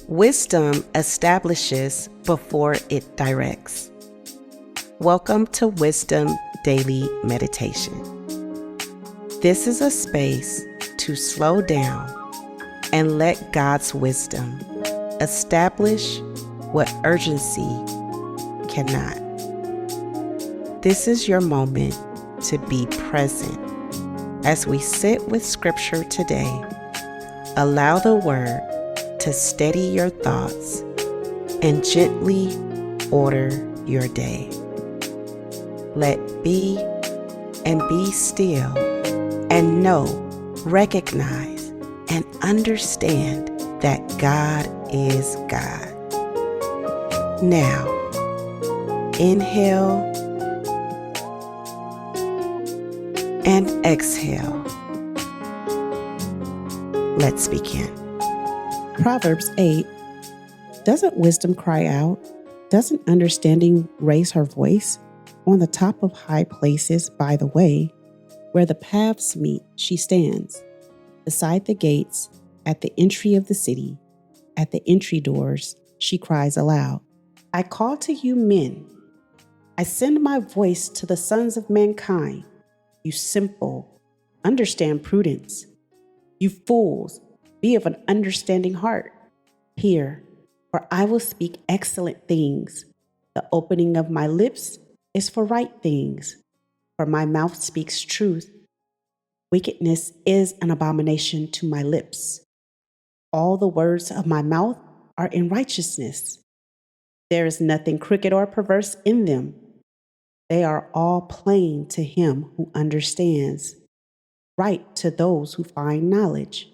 Wisdom establishes before it directs. Welcome to Wisdom Daily Meditation. This is a space to slow down and let God's wisdom establish what urgency cannot. This is your moment to be present. As we sit with Scripture today, allow the Word to steady your thoughts and gently order your day. Let be and be still and know, recognize, and understand that God is God. Now, inhale and exhale. Let's begin. Proverbs 8. Doesn't wisdom cry out? Doesn't understanding raise her voice? On the top of high places by the way, where the paths meet, she stands. Beside the gates, at the entry of the city, at the entry doors, she cries aloud. I call to you men. I send my voice to the sons of mankind. You simple, understand prudence. You fools, be of an understanding heart. Hear, for I will speak excellent things. The opening of my lips is for right things, for my mouth speaks truth. Wickedness is an abomination to my lips. All the words of my mouth are in righteousness. There is nothing crooked or perverse in them. They are all plain to him who understands, right to those who find knowledge.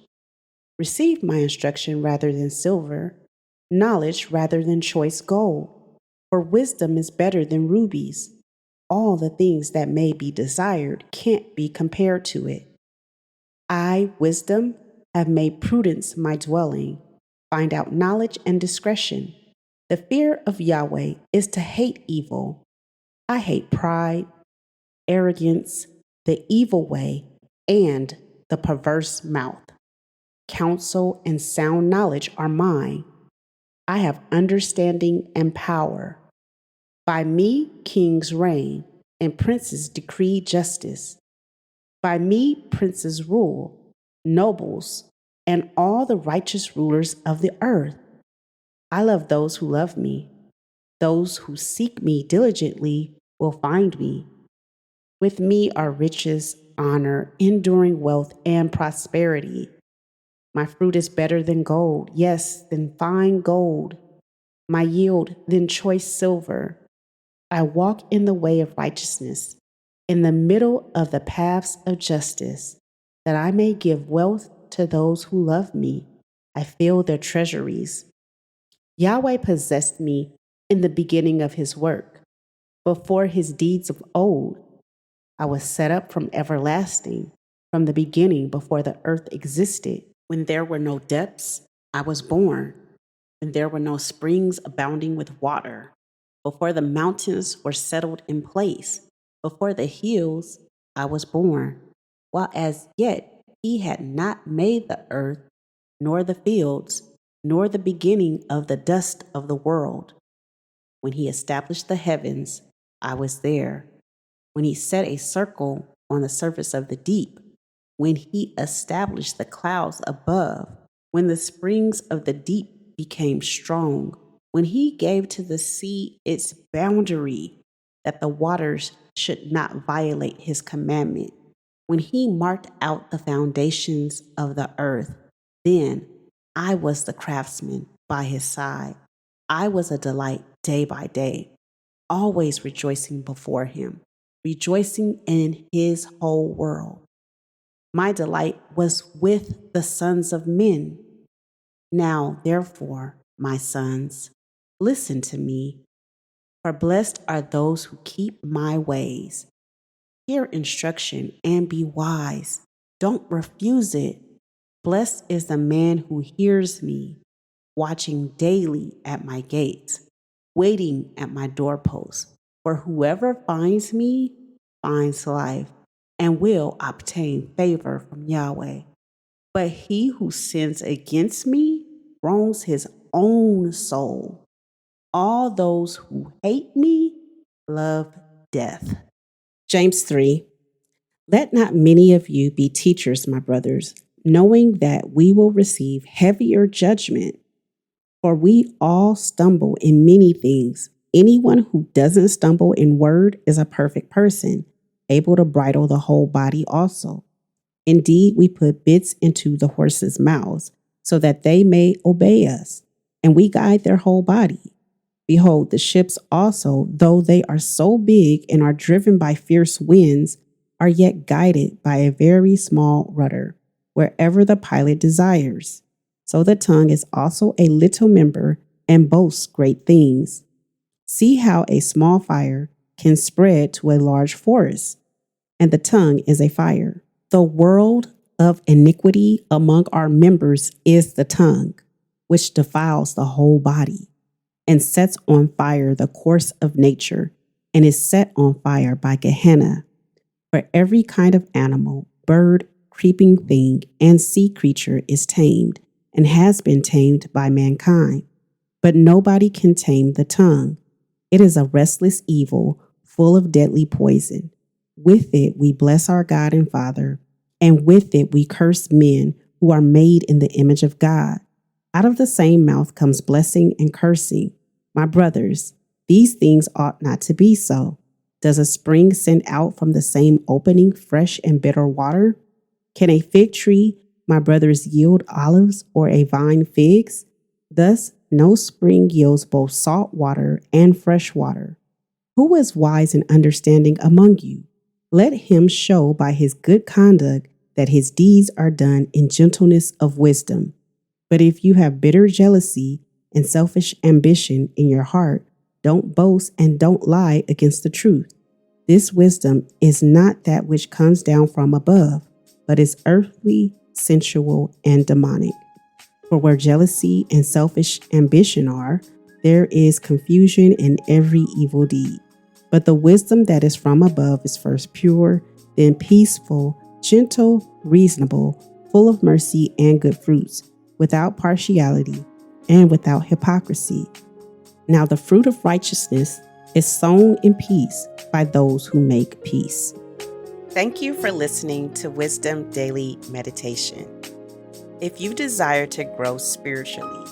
Receive my instruction rather than silver, knowledge rather than choice gold. For wisdom is better than rubies. All the things that may be desired can't be compared to it. I, wisdom, have made prudence my dwelling. Find out knowledge and discretion. The fear of Yahweh is to hate evil. I hate pride, arrogance, the evil way, and the perverse mouth. Counsel and sound knowledge are mine. I have understanding and power. By me kings reign, and princes decree justice. By me princes rule, nobles, and all the righteous rulers of the earth. I love those who love me. Those who seek me diligently will find me. With me are riches, honor, enduring wealth, and prosperity. My fruit is better than gold, yes, than fine gold. My yield than choice silver. I walk in the way of righteousness, in the middle of the paths of justice, that I may give wealth to those who love me. I fill their treasuries. Yahweh possessed me in the beginning of his work, before his deeds of old. I was set up from everlasting, from the beginning before the earth existed. When there were no depths, I was born. When there were no springs abounding with water. Before the mountains were settled in place. Before the hills, I was born. While as yet he had not made the earth, nor the fields, nor the beginning of the dust of the world. When he established the heavens, I was there. When he set a circle on the surface of the deep. When he established the clouds above, when the springs of the deep became strong, when he gave to the sea its boundary, that the waters should not violate his commandment, when he marked out the foundations of the earth, then I was the craftsman by his side. I was a delight day by day, always rejoicing before him, rejoicing in his whole world. My delight was with the sons of men. Now, therefore, my sons, listen to me, for blessed are those who keep my ways. Hear instruction and be wise. Don't refuse it. Blessed is the man who hears me, watching daily at my gates, waiting at my doorposts. For whoever finds me finds life and will obtain favor from Yahweh. But he who sins against me wrongs his own soul. All those who hate me love death. James 3. Let not many of you be teachers, my brothers, knowing that we will receive heavier judgment. For we all stumble in many things. Anyone who doesn't stumble in word is a perfect person, able to bridle the whole body also. Indeed, we put bits into the horses' mouths so that they may obey us, and we guide their whole body. Behold, the ships also, though they are so big and are driven by fierce winds, are yet guided by a very small rudder, wherever the pilot desires. So the tongue is also a little member and boasts great things. See how a small fire can spread to a large forest, and the tongue is a fire. The world of iniquity among our members is the tongue, which defiles the whole body, and sets on fire the course of nature, and is set on fire by Gehenna. For every kind of animal, bird, creeping thing, and sea creature is tamed, and has been tamed by mankind. But nobody can tame the tongue. It is a restless evil, full of deadly poison. With it we bless our God and Father, and with it we curse men who are made in the image of God. Out of the same mouth comes blessing and cursing. My brothers, these things ought not to be so. Does a spring send out from the same opening fresh and bitter water? Can a fig tree, my brothers, yield olives, or a vine figs? Thus, no spring yields both salt water and fresh water. Who is wise and understanding among you? Let him show by his good conduct that his deeds are done in gentleness of wisdom. But if you have bitter jealousy and selfish ambition in your heart, don't boast and don't lie against the truth. This wisdom is not that which comes down from above, but is earthly, sensual, and demonic. For where jealousy and selfish ambition are, there is confusion in every evil deed. But the wisdom that is from above is first pure, then peaceful, gentle, reasonable, full of mercy and good fruits, without partiality and without hypocrisy. Now the fruit of righteousness is sown in peace by those who make peace. Thank you for listening to Wisdom Daily Meditation. If you desire to grow spiritually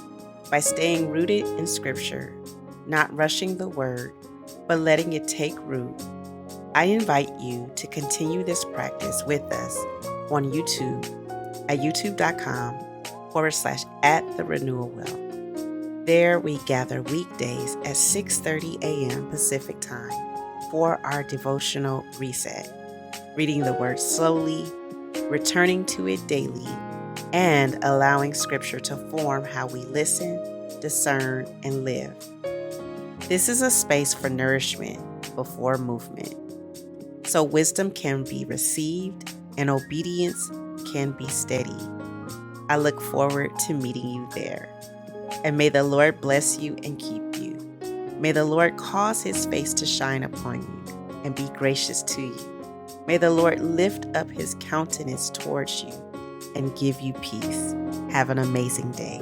by staying rooted in Scripture, not rushing the Word, but letting it take root, I invite you to continue this practice with us on YouTube at youtube.com/@the-renewal-well. There we gather weekdays at 6:30 a.m. Pacific Time for our devotional reset, reading the Word slowly, returning to it daily, and allowing Scripture to form how we listen, discern, and live. This is a space for nourishment before movement, so wisdom can be received and obedience can be steady. I look forward to meeting you there. And may the Lord bless you and keep you. May the Lord cause his face to shine upon you and be gracious to you. May the Lord lift up his countenance towards you and give you peace. Have an amazing day.